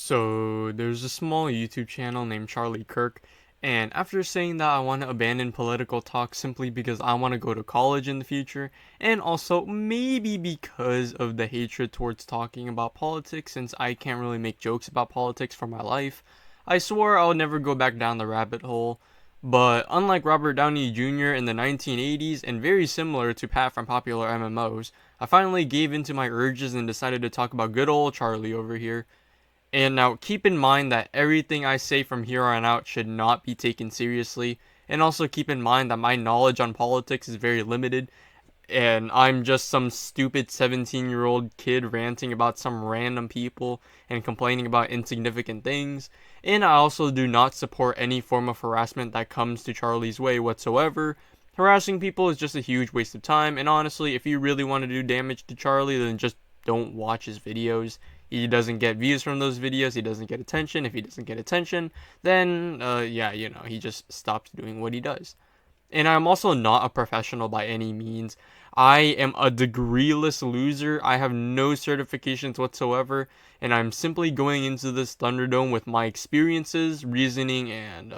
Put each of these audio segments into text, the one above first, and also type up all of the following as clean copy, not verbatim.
So, there's a small YouTube channel named Kirk, and after saying that I want to abandon political talk simply because I want to go to college in the future, and also maybe because of the hatred towards talking about politics since I can't really make jokes about politics for my life, I swore I'll never go back down the rabbit hole. But unlike Robert Downey Jr. in the 1980s and very similar to Pat from popular MMOs, I finally gave in to my urges and decided to talk about good old Charlie over here. And now keep in mind that everything I say from here on out should not be taken seriously. And also keep in mind that my knowledge on politics is very limited. And I'm just some stupid 17-year-old kid ranting about some random people and complaining about insignificant things. And I also do not support any form of harassment that comes to Charlie's way whatsoever. Harassing people is just a huge waste of time. And honestly, if you really want to do damage to Charlie, then just don't watch his videos. He doesn't get views from those videos. He doesn't get attention. If he doesn't get attention, then, he just stops doing what he does. And I'm also not a professional by any means. I am a degreeless loser. I have no certifications whatsoever. And I'm simply going into this Thunderdome with my experiences, reasoning, and,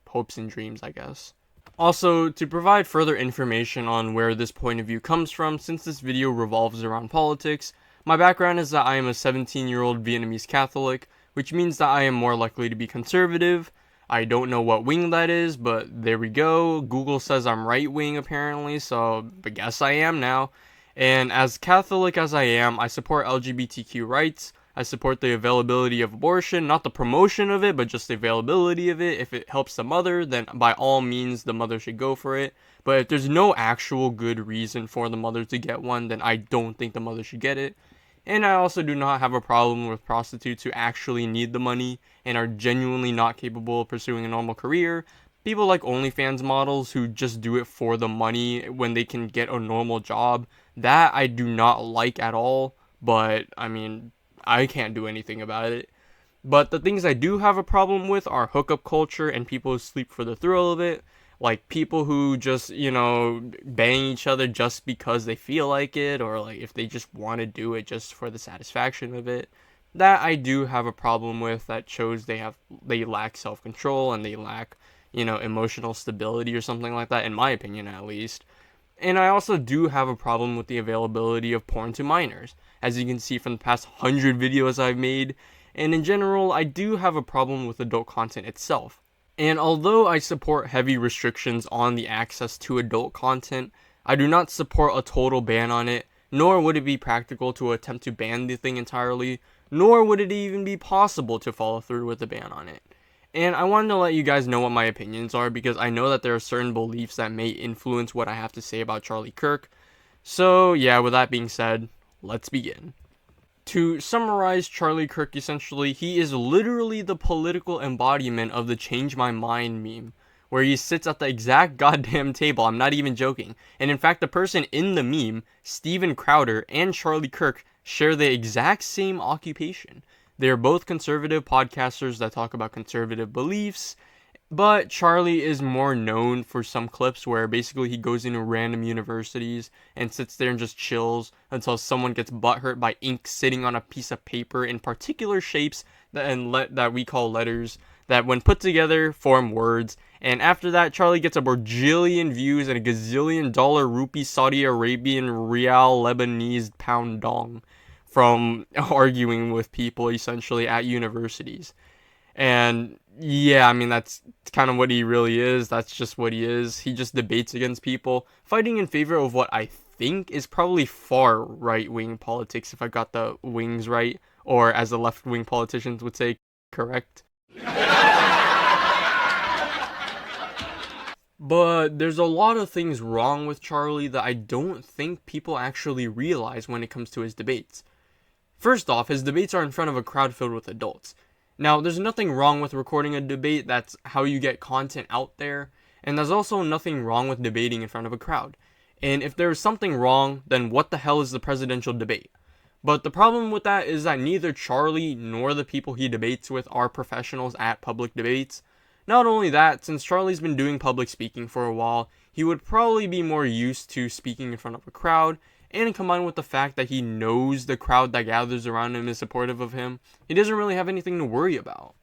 hopes and dreams, I guess. Also, to provide further information on where this point of view comes from, since this video revolves around politics, my background is that I am a 17-year-old Vietnamese Catholic, which means that I am more likely to be conservative. I don't know what wing that is, but there we go. Google says I'm right wing apparently, so I guess I am now. And as Catholic as I am, I support LGBTQ rights. I support the availability of abortion, not the promotion of it, but just the availability of it. If it helps the mother, then by all means the mother should go for it. But if there's no actual good reason for the mother to get one, then I don't think the mother should get it. And I also do not have a problem with prostitutes who actually need the money and are genuinely not capable of pursuing a normal career. People like OnlyFans models who just do it for the money when they can get a normal job. That I do not like at all, but I mean, I can't do anything about it. But the things I do have a problem with are hookup culture and people who sleep for the thrill of it. Like people who just, bang each other just because they feel like it, or like if they just want to do it just for the satisfaction of it. That I do have a problem with. That shows they lack self-control and they lack, emotional stability or something like that, in my opinion at least. And I also do have a problem with the availability of porn to minors, as you can see from the past 100 videos I've made. And in general, I do have a problem with adult content itself. And although I support heavy restrictions on the access to adult content, I do not support a total ban on it, nor would it be practical to attempt to ban the thing entirely, nor would it even be possible to follow through with a ban on it. And I wanted to let you guys know what my opinions are because I know that there are certain beliefs that may influence what I have to say about Charlie Kirk. So yeah, with that being said, let's begin. To summarize Charlie Kirk, essentially, he is literally the political embodiment of the change my mind meme, where he sits at the exact goddamn table, I'm not even joking, and in fact the person in the meme, Steven Crowder, and Charlie Kirk share the exact same occupation. They are both conservative podcasters that talk about conservative beliefs, but Charlie is more known for some clips where basically he goes into random universities and sits there and just chills until someone gets butthurt by ink sitting on a piece of paper in particular shapes that we call letters that when put together form words. And after that, Charlie gets a bajillion views and a gazillion dollar rupee Saudi Arabian rial Lebanese pound dong from arguing with people essentially at universities. And yeah, I mean, that's kind of what he really is. That's just what he is. He just debates against people, fighting in favor of what I think is probably far right-wing politics, if I got the wings right, or as the left-wing politicians would say, correct. But there's a lot of things wrong with Charlie that I don't think people actually realize when it comes to his debates. First off, his debates are in front of a crowd filled with adults. Now, there's nothing wrong with recording a debate, that's how you get content out there, and there's also nothing wrong with debating in front of a crowd. And if there's something wrong, then what the hell is the presidential debate? But the problem with that is that neither Charlie nor the people he debates with are professionals at public debates. Not only that, since Charlie's been doing public speaking for a while, he would probably be more used to speaking in front of a crowd, and combined with the fact that he knows the crowd that gathers around him is supportive of him, he doesn't really have anything to worry about.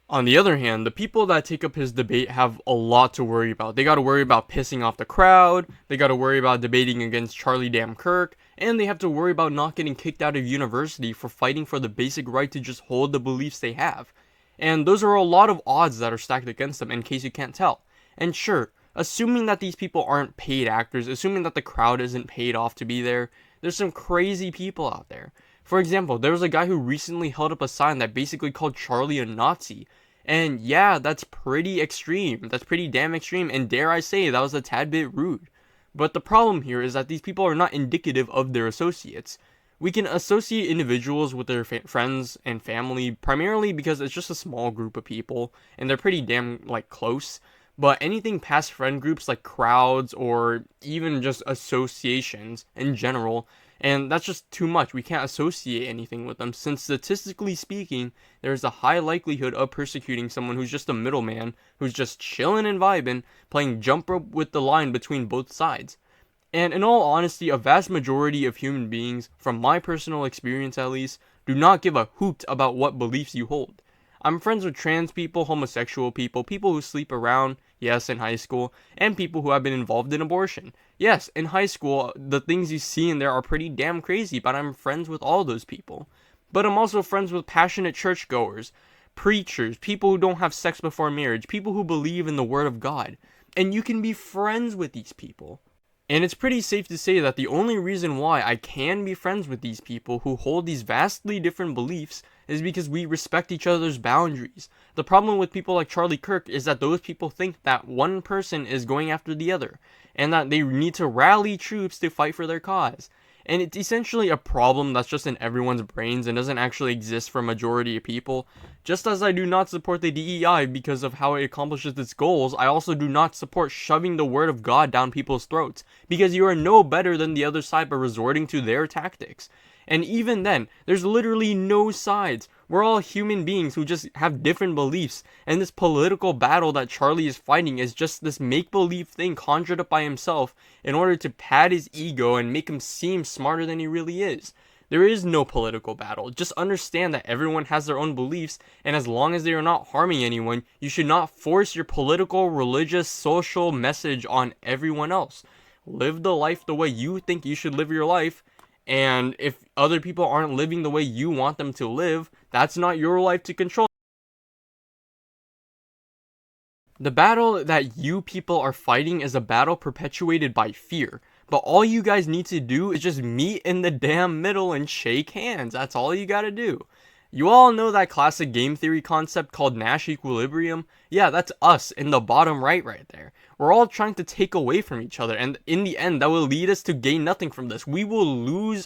On the other hand, the people that take up his debate have a lot to worry about. They gotta worry about pissing off the crowd, they gotta worry about debating against Charlie damn Kirk, and they have to worry about not getting kicked out of university for fighting for the basic right to just hold the beliefs they have. And those are a lot of odds that are stacked against them, in case you can't tell. And sure, assuming that these people aren't paid actors, assuming that the crowd isn't paid off to be there, there's some crazy people out there. For example, there was a guy who recently held up a sign that basically called Charlie a Nazi. And yeah, that's pretty extreme. That's pretty damn extreme. And dare I say, that was a tad bit rude. But the problem here is that these people are not indicative of their associates. We can associate individuals with their friends and family primarily because it's just a small group of people and they're pretty damn close. But anything past friend groups like crowds or even just associations in general, and that's just too much. We can't associate anything with them since statistically speaking, there's a high likelihood of persecuting someone who's just a middleman, who's just chilling and vibing, playing jump rope with the line between both sides. And in all honesty, a vast majority of human beings, from my personal experience at least, do not give a hoot about what beliefs you hold. I'm friends with trans people, homosexual people, people who sleep around, yes, in high school, and people who have been involved in abortion. Yes, in high school, the things you see in there are pretty damn crazy, but I'm friends with all those people. But I'm also friends with passionate churchgoers, preachers, people who don't have sex before marriage, people who believe in the Word of God. And you can be friends with these people. And it's pretty safe to say that the only reason why I can be friends with these people who hold these vastly different beliefs is because we respect each other's boundaries. The problem with people like Charlie Kirk is that those people think that one person is going after the other, and that they need to rally troops to fight for their cause. And it's essentially a problem that's just in everyone's brains and doesn't actually exist for a majority of people. Just as I do not support the DEI because of how it accomplishes its goals, I also do not support shoving the word of God down people's throats, because you are no better than the other side by resorting to their tactics. And even then, there's literally no sides. We're all human beings who just have different beliefs, and this political battle that Charlie is fighting is just this make-believe thing conjured up by himself in order to pad his ego and make him seem smarter than he really is. There is no political battle. Just understand that everyone has their own beliefs, and as long as they are not harming anyone, you should not force your political, religious, social message on everyone else. Live the life the way you think you should live your life, and if other people aren't living the way you want them to live, that's not your life to control. The battle that you people are fighting is a battle perpetuated by fear. But all you guys need to do is just meet in the damn middle and shake hands. That's all you gotta do. You all know that classic game theory concept called Nash equilibrium? Yeah, that's us in the bottom right there. We're all trying to take away from each other, and in the end, that will lead us to gain nothing from this. We'll lose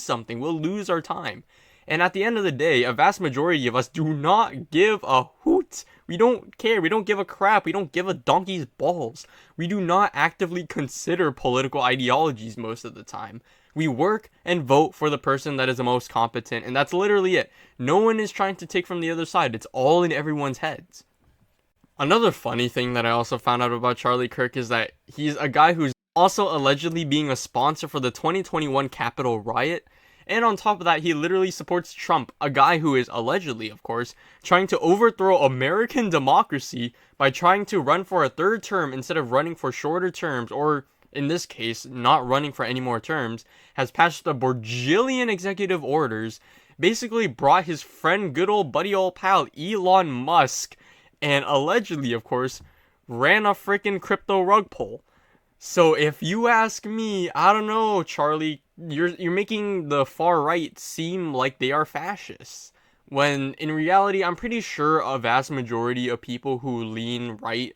something. We'll lose our time. And at the end of the day, a vast majority of us do not give a hoot. We don't care. We don't give a crap. We don't give a donkey's balls. We do not actively consider political ideologies most of the time. We work and vote for the person that is the most competent, and that's literally it. No one is trying to take from the other side. It's all in everyone's heads. Another funny thing that I also found out about Charlie Kirk is that he's a guy who's also allegedly being a sponsor for the 2021 Capitol riot. And on top of that, he literally supports Trump, a guy who is allegedly, of course, trying to overthrow American democracy by trying to run for a third term instead of running for shorter terms, or in this case, not running for any more terms, has passed a bajillion executive orders, basically brought his friend, good old buddy old pal, Elon Musk, and allegedly, of course, ran a freaking crypto rug pull. So if you ask me, I don't know, Charlie, you're making the far right seem like they are fascists. When in reality, I'm pretty sure a vast majority of people who lean right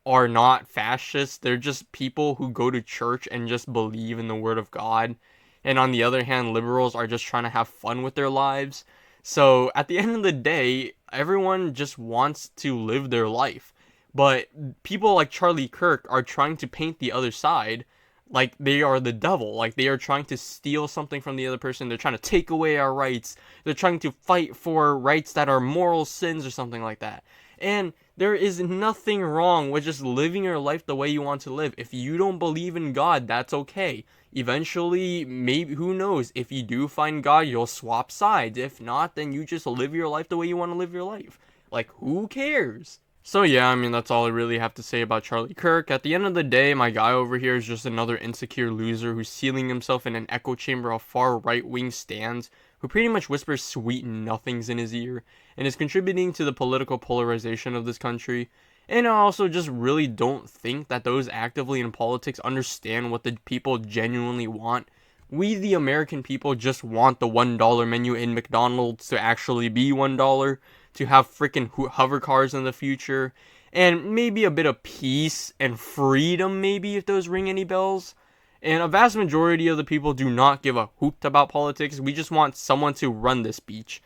are not fascists. They're just people who go to church and just believe in the Word of God. And on the other hand, liberals are just trying to have fun with their lives. So at the end of the day, everyone just wants to live their life. But people like Charlie Kirk are trying to paint the other side like they are the devil, like they are trying to steal something from the other person. They're trying to take away our rights. They're trying to fight for rights that are moral sins or something like that. And there is nothing wrong with just living your life the way you want to live. If you don't believe in God, that's okay. eventually, maybe, who knows, if you do find God, you'll swap sides. If not, then you just live your life the way you want to live your life. Like, who cares? So yeah, I mean, that's all I really have to say about Charlie Kirk. At the end of the day, my guy over here is just another insecure loser who's sealing himself in an echo chamber of far right-wing stands, who pretty much whispers sweet nothings in his ear, and is contributing to the political polarization of this country. And I also just really don't think that those actively in politics understand what the people genuinely want. We, the American people, just want the $1 menu in McDonald's to actually be $1, to have freaking hover cars in the future, and maybe a bit of peace and freedom, maybe, if those ring any bells. And a vast majority of the people do not give a hoot about politics. We just want someone to run this beach.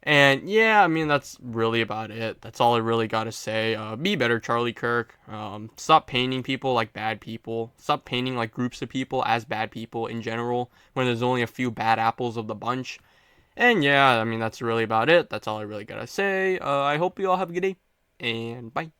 And yeah, I mean, that's really about it. That's all I really gotta say. Be better, Charlie Kirk. Stop painting people like bad people. Stop painting like groups of people as bad people in general when there's only a few bad apples of the bunch. And yeah, I mean, that's really about it. That's all I really gotta say. I hope you all have a good day, and bye.